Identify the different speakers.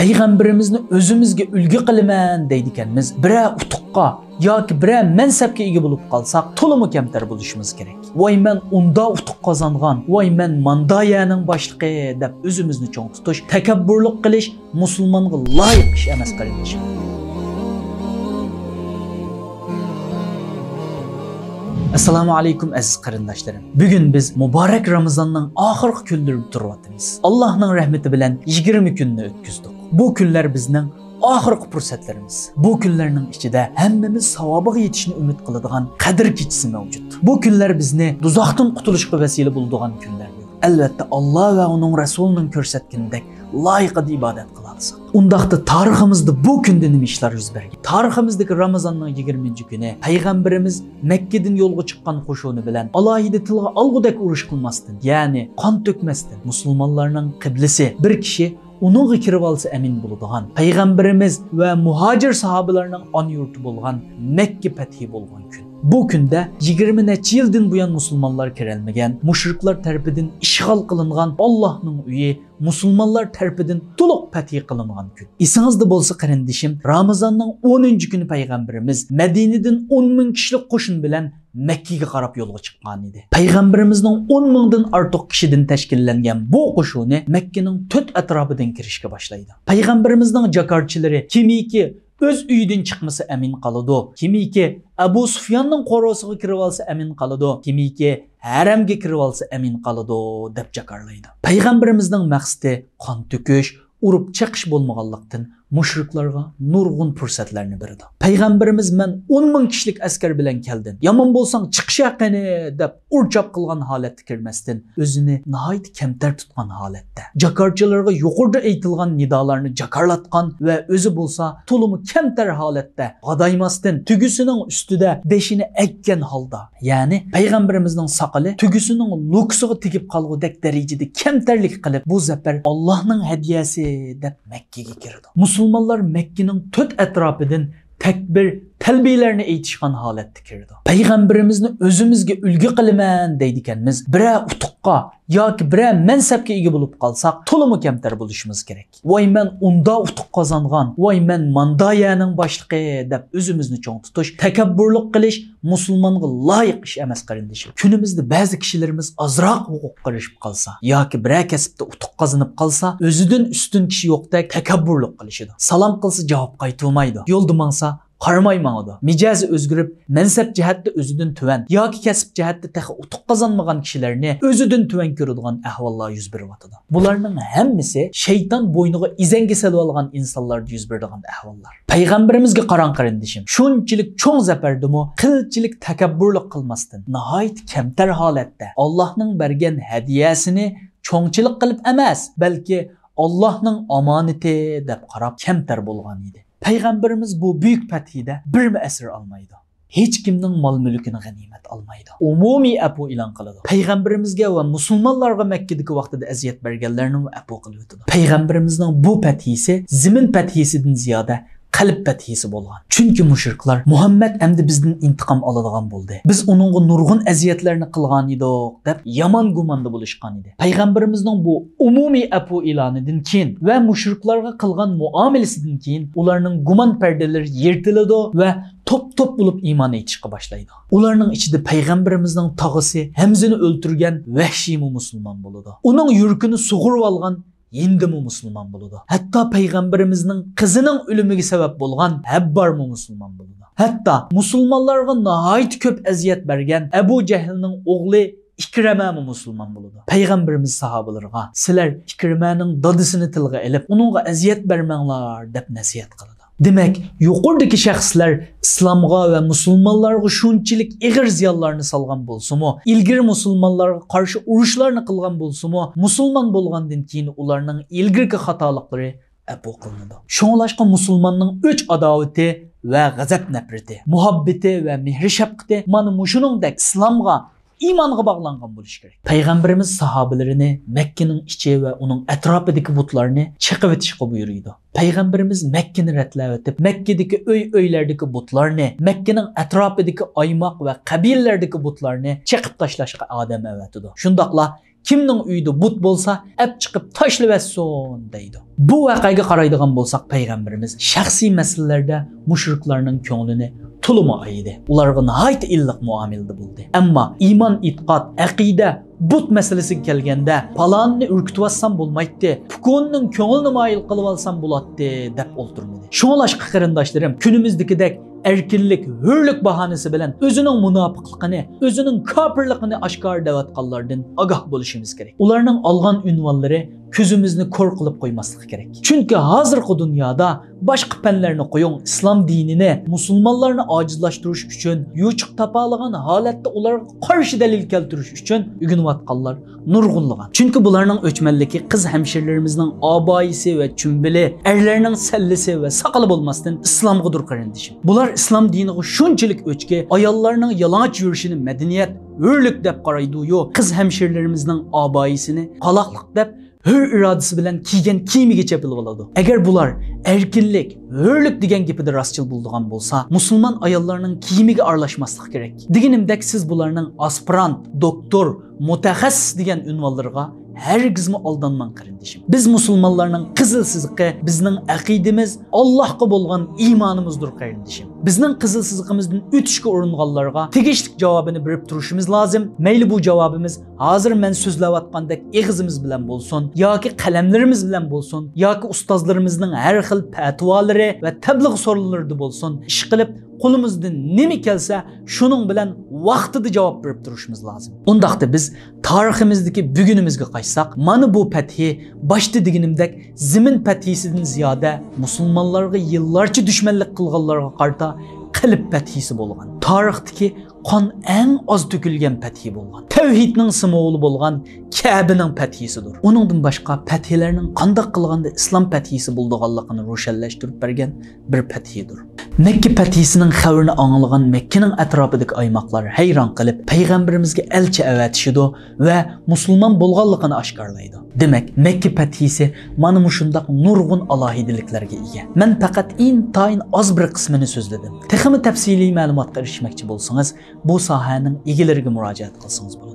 Speaker 1: Payg'ambarimizni o'zimizga ulgu qilaman deydiganmiz. Bira utuqqa yoki bira mansabga ega bo'lib qolsak, to'liq kamtar bo'lishimiz kerak. Voy men unda utuq qozongan, voy men mandayaning boshlig'i deb o'zimizni cho'ng tutish, takabburlik qilish musulmonga loyiq ish emas qarindishim. Assalomu alaykum aziz qarindoshlarim. Bugun biz muborak Ramazonning oxirgi kunlarida turyapmiz. Allohning rahmati bilan 20 kunni o'tkazdik. Bu kunlar bizning oxirgi fursatlarimiz. Bu kunlarning ichida hammamiz savobiga yetishni umid qiladigan qadr kechasi mavjud. Bu kunlar bizni do'zaxdan qutulishga vasila bo'ladigan kunlardir. Albatta Alloh va uning rasulining ko'rsatganidek loyiqida ibodat qilamiz. Undaqda tariximizda bu kunda nima ishlar yuz bergan? Tariximizdagi Ramazonning 20-kuni payg'ambarimiz Makkadan yo'lga chiqqan qo'shuni bilan alohida tilga olgudek urush qilmasdan, ya'ni qon to'kmasdan musulmonlarning qiblasi bir kishi uningga kirib olsa amin bo'ladigan payg'ambarimiz va muhojir sahobalarning on yurti bo'lgan Makka fathi bo'lgan kun. Bu kunda 20 necha yildan buyon musulmonlar kirolmagan, mushriklar tarafidan ishg'ol qilingan Allohning uyi musulmonlar tarafidan to'liq fath qilingan kun. Esingizda bo'lsa qarindishim, Ramazonning 10-kuni payg'ambarimiz Madinadan 10 ming kishilik qo'shin bilan Makkaga qarab yo'lga chiqqan edi. Payg'ambarimizning 10 mingdan ortiq kishidan tashkillangan bu qo'shini Makkaning 4 atrofidan kirishga boshlaydi. Payg'ambarimizning jakorchilari kimiki o'z uyidan chiqmasa amin qoladi, kimiki Abu Sufyonning qo'rosiga kirib olsa amin qoladi, kimiki haramga kirib olsa amin qoladi deb jakorlaydi. Payg'ambarimizning maqsadi qon to'kish, urib chiqish bo'lmaganlikdan mushriklarga nurg'un fursatlarni berdi. Payg'ambarimiz men 10 ming kishilik askar bilan keldim. Yomon bo'lsang chiqish haqini deb urchab qilgan holatda kirmasdan, o'zini nihoyat kamtar tutgan holatda. Jakorchilarga yuqorida aytilgan nidolarni jakorlatgan va o'zi bo'lsa to'liq kamtar holatda g'adaymasdan tugisining ustida beshini ekkan holda, ya'ni payg'ambarimizning soqoli tugisining luksiga tegib qolgudek darajada kamtarlik qilib bu zafar Allohning hadiyasi deb Makkaga kirdi. Musulmonlar Makkaning 4 atrofidan takbir, talbiylarni aytishgan holatda kirdi. Payg'ambarimizni o'zimizga ulgu qilaman deydiganmiz. Bira utuqqa yoki bira mansabga ega bo'lib qolsak, to'liq kamtar bo'lishimiz kerak. Voy men unda utuq qozongan, voy men mandayaning boshlig'i deb o'zimizni cho'ng tutish, takabburlik qilish musulmonga loyiq ish emas qarindishim. Kunimizda ba'zi kishilarimiz ozroq huquq qilishib qolsa yoki bira kasbda utuq qozonib qolsa, o'zidan ustun kishi yo'qdek takabburlik qilishidi. Salom qilsa javob qaytarmaydi. Yo'lda mangsa qaramaymanadi. Mijozi o'zgarib, mansab jihatda o'zidan tuvan yoki kasb jihatda taxi utuq qozonmagan kishilarni o'zidan tuvan ko'radigan ahvollar yuz beryapti. Bularning hammasi shayton bo'yniga izanga solib olgan insonlarda yuz beradigan ahvollar. Payg'ambarimizga qarang qarindishim. Shunchalik cho'ng zafardimi, qilchilik takabburlik qilmasdan, nihoyat kamtar holatda Allohning bergan hadiyasini cho'ngchilik qilib emas, balki Allohning omonati deb qarab kamtar bo'lgan edi. Payg'ambarimiz bu buyuk fathida bir asr olmaydi. Hech kimning mol-mulkini g'animat olmaydi. Umumiy afu e'lon qiladi. Payg'ambarimizga va musulmonlarga Makkadagi vaqtida aziyat berganlarni afu qilib o'tadi. Payg'ambarimizning bu fathisi zimin fathisidan ziyoda qalb fathisi bo'lgan. Chunki mushriklar Muhammad endi bizdan intiqom oladigan bo'ldi. Biz uningga nurg'un aziyatlarni qilgan edik deb yomon gumonda bo'lishgan edi. Payg'ambarimizning bu umumiy afu e'lonidan keyin va mushriklarga qilgan muomalasidan keyin ularning gumon pardalari yirtiladi va top bo'lib iymon etishga boshlaydi. Ularning ichida payg'ambarimizning tog'isi Hamzani o'ltirgan vahshiy musulmon bo'ladi. Uning yurkini sug'urib olgan Yindimi musulmon bo'ladi. Hatto payg'ambarimizning qizining o'limiga sabab bo'lgan Habbarmi musulmon bo'ladi. Hatto musulmonlarga nihoyat ko'p aziyat bergan Abu Jahlning o'g'li Ikrimami musulmon bo'ladi. Payg'ambarimiz sahobalarga sizlar Ikrimaning dadisini tilga olib, uningga aziyat bermanglar deb nasihat qiladi. Demak, yuqoridagi shaxslar islomga va musulmonlarga shunchalik ig'ir ziyonlarni solgan bo'lsa-mu, ilgari musulmonlarga qarshi urushlarni qilgan bo'lsa-mu, musulmon bo'lgandan keyin ularning ilgirki xatoliklari afu qilinadi. Shunlashqa musulmonning o'ch adovati va g'azab nafrati, muhabbati va mehr shafqati mana shuningdek islomga iymanga bog'langan bo'lish kerak. Payg'ambarimiz sahobalarini Makkaning ichi va uning atrofidagi butlarni chiqib o'tishga buyurdi. Payg'ambarimiz Makkani ratlab o'tib, Makkadagi uylardagi butlarni, Makkaning atrofidagi oymoq va qabilalardagi butlarni chiqib tashlashga odam avatdi. Shundaqla kimning uyida but bo'lsa, ap chiqib tashlaversin deydi. Bu voqeaga qaraydigan bo'lsak, payg'ambarimiz shaxsiy masalalarda mushriklarning ko'nglini tuluma aydi. Ularga nihoyat illiq muomalada bo'ldi. Ammo iymon, e'tiqod, aqida but masalasiga kelganda palonni urkitvassam bo'lmaydi, pukunning ko'nglini moyil qilib olsam bo'ladi deb o'ltirmadi. Shunlashqa qarindoshlarim, kunimizdagidek erkinlik, hürlük bahanesi bilen özünün munafiqligini, özünün kafirligini aşkar devatqanlardan agah bo'lishimiz kerak. Ularning olgan unvonlari ko'zimizni ko'r qilib qo'ymaslik kerak. Chunki hozirgi dunyoda boshqa fanlarni qo'ying, islom dinini, musulmonlarni ojizlashtirish uchun, yuchuq topalagan holatda ularga qarshi dalil keltirish uchun ugunayotganlar nurg'unlagan. Chunki bularning o'chmanligi qiz hamshirlarimizning oboyisi va chumbili, erlarning sallisi va saqali bo'lmasdan islomgadir qarindishim. Bular islom diniga shunchalik o'chki, ayollarning yalang'och yurishini madaniyat, hurlik deb qaraydi-yu, qiz hamshirlarimizning oboyisini qaloqlik deb hür iradesi bilen kiygen kiyimigacha bilib oladi. Agar bular erkinlik, hürlük degan gapida rostchil bo'ldigan bo'lsa, musulmon ayollarning kiyimiga aralashmaslik kerak. Deganimdek siz bularning aspirant, doktor, mutaxassis degan unvonlarga hergizmi aldanman qarindishim. Biz musulmonlarning qizil siziqi bizning aqidimiz, Allohga bo'lgan iymonimizdir qarindishim. Bizning qizil siziqimizdan o'tishga uringanlarga tegishli javobini berib turishimiz lozim. Mayli bu javobimiz hozir men so'zlayotgandek eg'izimiz bilan bo'lsin, yoki qalamlarimiz bilan bo'lsin, yoki ustozlarimizning har xil fatvolari va tabliğ so'rovlarida bo'lsin, ish qilib qo'limizdan nima kelsa, shuning bilan vaqtida javob berib turishimiz lozim. Undaqda biz tariximizdagi bugunimizga qaytsak, mana bu fathi boshda deganimdek zimin fathisidan ziyoda musulmonlarga yillarcha dushmanlik qilganlarga qarta qalb fathisi bo'lgan. Tarixdagi qon eng oz to'kilgan fathi bo'lgan. Tavhidning simvoli bo'lgan Ka'baning fathisidir. Uningdan boshqa fathilarning qanday qilganda islom fathisi bo'lganligini ro'shanlashtirib bergan bir fathidir. Mekke fathisining xabarini anglagan Mekkening atrofidagi aymoqlar hayron qilib payg'ambarimizga elchi avatishidi va musulmon bo'lganligini oshkorlaydi. Demak, Mekke fathisi mana shundaq nurg'un alohidaliklarga ega. Men faqat intayin oz bir qismini so'zladim. Texmi tafsiliy ma'lumotga erishmoqchi bo'lsangiz, bu sohaning egalariga murojaat qilsangiz bo'ladi.